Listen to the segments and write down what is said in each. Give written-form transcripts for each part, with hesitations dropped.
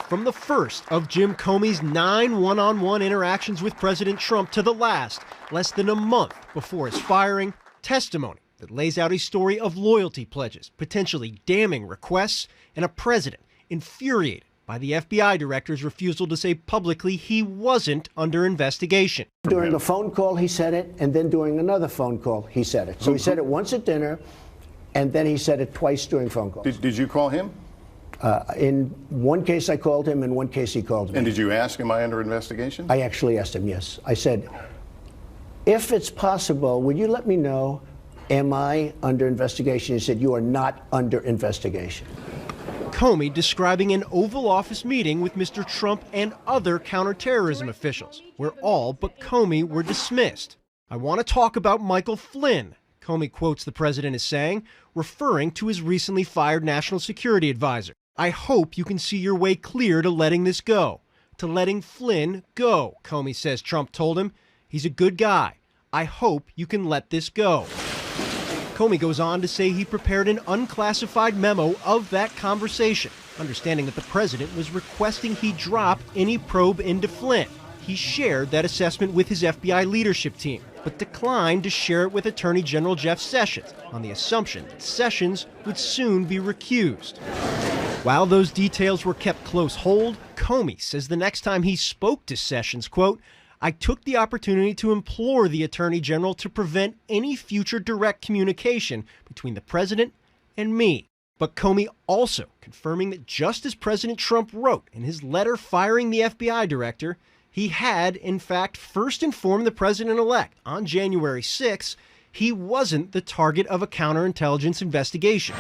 From the first of Jim Comey's 9 one-on-one interactions with President Trump to the last, less than a month before his firing, testimony that lays out a story of loyalty pledges, potentially damning requests, and a president infuriated by the FBI director's refusal to say publicly he wasn't under investigation. During a phone call, he said it, and then during another phone call, he said it. So he said it once at dinner, and then he said it twice during phone calls. Did you call him? In one case, I called him. In one case, he called me. And did you ask, am I under investigation? I actually asked him, yes. I said, if it's possible, would you let me know, am I under investigation? He said, you are not under investigation. Comey describing an Oval Office meeting with Mr. Trump and other counterterrorism officials, where all but Comey were dismissed. I want to talk about Michael Flynn, Comey quotes the president as saying, referring to his recently fired national security advisor. I hope you can see your way clear to letting this go. To letting Flynn go, Comey says Trump told him. He's a good guy. I hope you can let this go. Comey goes on to say he prepared an unclassified memo of that conversation, understanding that the president was requesting he drop any probe into Flynn. He shared that assessment with his FBI leadership team, but declined to share it with Attorney General Jeff Sessions on the assumption that Sessions would soon be recused. While those details were kept close hold, Comey says the next time he spoke to Sessions, quote, I took the opportunity to implore the Attorney General to prevent any future direct communication between the president and me. But Comey also confirming that just as President Trump wrote in his letter firing the FBI director, he had, in fact, first informed the president-elect on January 6 he wasn't the target of a counterintelligence investigation.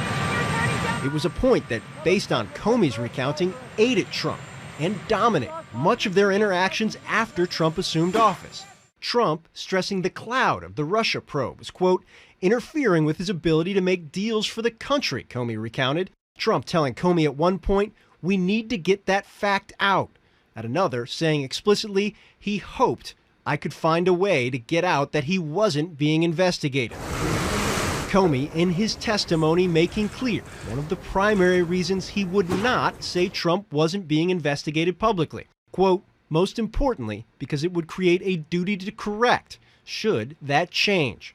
It was a point that, based on Comey's recounting, aided Trump and dominated much of their interactions after Trump assumed office. Trump stressing the cloud of the Russia probe was, quote, interfering with his ability to make deals for the country, Comey recounted. Trump telling Comey at one point, we need to get that fact out. At another, saying explicitly he hoped I could find a way to get out that he wasn't being investigated. Comey, in his testimony, making clear one of the primary reasons he would not say Trump wasn't being investigated publicly. Quote, most importantly, because it would create a duty to correct, should that change.